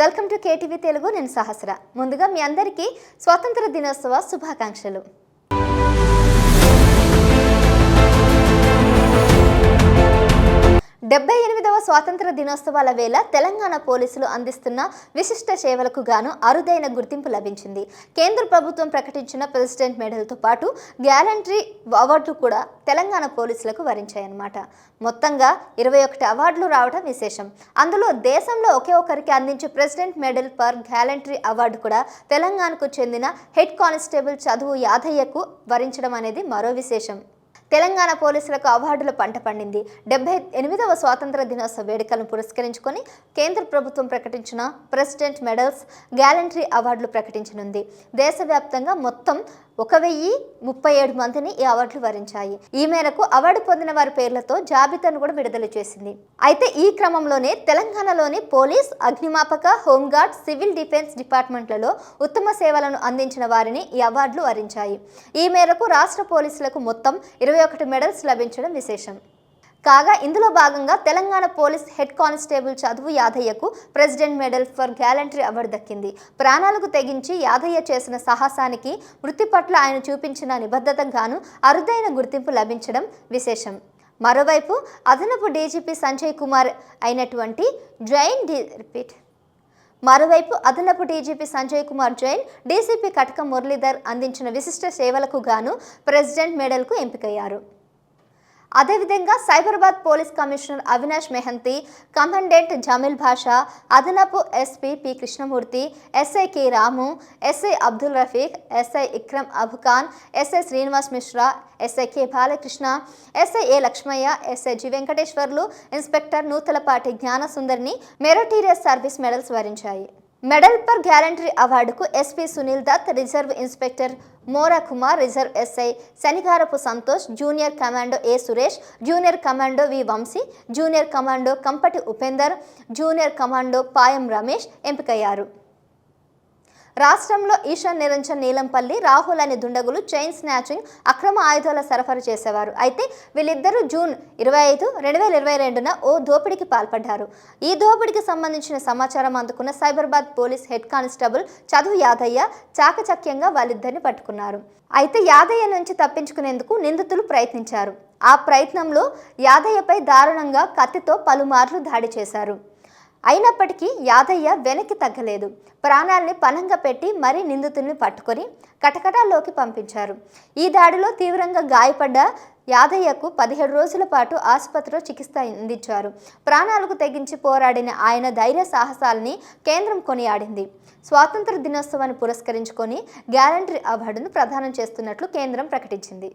Welcome to KTV Telugu. నేను సహస్ర. ముందుగా మీ అందరికీ స్వాతంత్ర దినోత్సవ శుభాకాంక్షలు. 78వ స్వాతంత్ర దినోత్సవాల వేళ తెలంగాణ పోలీసులు అందిస్తున్న విశిష్ట సేవలకు గాను అరుదైన గుర్తింపు లభించింది. కేంద్ర ప్రభుత్వం ప్రకటించిన ప్రెసిడెంట్ మెడల్తో పాటు గ్యాలంటరీ అవార్డు కూడా తెలంగాణ పోలీసులకు వరించాయన్నమాట. మొత్తంగా 21 అవార్డులు రావడం విశేషం. అందులో దేశంలో ఒకే ఒక్కరికి అందించే president medal for gallantry award కూడా తెలంగాణకు చెందిన హెడ్ కానిస్టేబుల్ చదువు యాదయ్యకు వరించడం అనేది మరో విశేషం. తెలంగాణ పోలీసులకు అవార్డుల పంట పండింది. 78వ స్వాతంత్ర దినోత్సవ వేడుకలను పురస్కరించుకొని కేంద్ర ప్రభుత్వం ప్రకటించిన ప్రెసిడెంట్ మెడల్స్ గ్యాలంటరీ అవార్డులు ప్రకటించనుంది. దేశవ్యాప్తంగా మొత్తం 1037 మందిని ఈ అవార్డులు వరించాయి. ఈ మేరకు అవార్డు పొందిన వారి పేర్లతో జాబితాను కూడా విడుదల చేసింది. అయితే ఈ క్రమంలోనే తెలంగాణలోని పోలీస్, అగ్నిమాపక, హోంగార్డ్, సివిల్ డిఫెన్స్ డిపార్ట్మెంట్లలో ఉత్తమ సేవలను అందించిన వారిని ఈ అవార్డులు వరించాయి. ఈ మేరకు రాష్ట్ర పోలీసులకు మొత్తం 21 మెడల్స్ లభించడం విశేషం. కాగా ఇందులో భాగంగా తెలంగాణ పోలీస్ హెడ్ కానిస్టేబుల్ చదువు యాదయ్యకు president medal for gallantry award దక్కింది. ప్రాణాలకు తెగించి యాదయ్య చేసిన సాహసానికి, వృత్తి పట్ల ఆయన చూపించిన నిబద్ధతకు గాను అరుదైన గుర్తింపు లభించడం విశేషం. మరోవైపు అదనపు డీజీపీ సంజయ్ కుమార్ అయినటువంటి జైన్ డీసీపీ కటక మురళీధర్ అందించిన విశిష్ట సేవలకు గాను ప్రెసిడెంట్ మెడల్కు ఎంపికయ్యారు. అదేవిధంగా Cyberabad police commissioner Avinash Mohanty, commandant Jameel Basha, అదనపు SP P Krishnamurthy, SI K Ramu, SI Abdul Rafiq, SI Ikram Abukhan, SI Srinivas Mishra, SI K Balakrishna, SI A Lakshmaiah, SI G Venkateswarlu, inspector Nuthalapati జ్ఞానసుందర్ని మెరిటోరియస్ సర్వీస్ మెడల్స్ వరించాయి. మెడల్ ఫర్ గ్యాలంటరీ అవార్డుకు SP Sunil Dutt, reserve inspector Mora Kumar, reserve SI Shanigarapu Santosh, junior commando A Suresh, junior commando V Vamsi, junior commando కంపటి Upender, junior commando Payam Ramesh ఎంపికయ్యారు. రాష్ట్రంలో ఈశాన్ నిరంజన్ నీలంపల్లి, రాహుల్ అనే దుండగులు chain snatching, అక్రమ ఆయుధాల సరఫరా చేసేవారు. అయితే వీళ్ళిద్దరూ జూన్ 25, 2022న ఓ దోపిడీకి పాల్పడ్డారు. ఈ దోపిడీకి సంబంధించిన సమాచారం అందుకున్న సైబరాబాద్ పోలీస్ హెడ్ కానిస్టేబుల్ చదువు యాదయ్య చాకచక్యంగా వాళ్ళిద్దరిని పట్టుకున్నారు. అయితే యాదయ్య నుంచి తప్పించుకునేందుకు నిందితులు ప్రయత్నించారు. ఆ ప్రయత్నంలో యాదయ్యపై దారుణంగా కత్తితో పలుమార్లు దాడి చేశారు. అయినప్పటికీ యాదయ్య వెనక్కి తగ్గలేదు. ప్రాణాల్ని పణంగా పెట్టి మరీ నిందితుల్ని పట్టుకొని కటకటాల్లోకి పంపించారు. ఈ దాడిలో తీవ్రంగా గాయపడ్డ యాదయ్యకు 17 రోజుల పాటు ఆసుపత్రిలో చికిత్స అందించారు. ప్రాణాలకు తెగించి పోరాడిన ఆయన ధైర్య సాహసాలని కేంద్రం కొనియాడింది. స్వాతంత్ర దినోత్సవాన్ని పురస్కరించుకొని గ్యాలంటరీ అవార్డును ప్రదానం చేస్తున్నట్లు కేంద్రం ప్రకటించింది.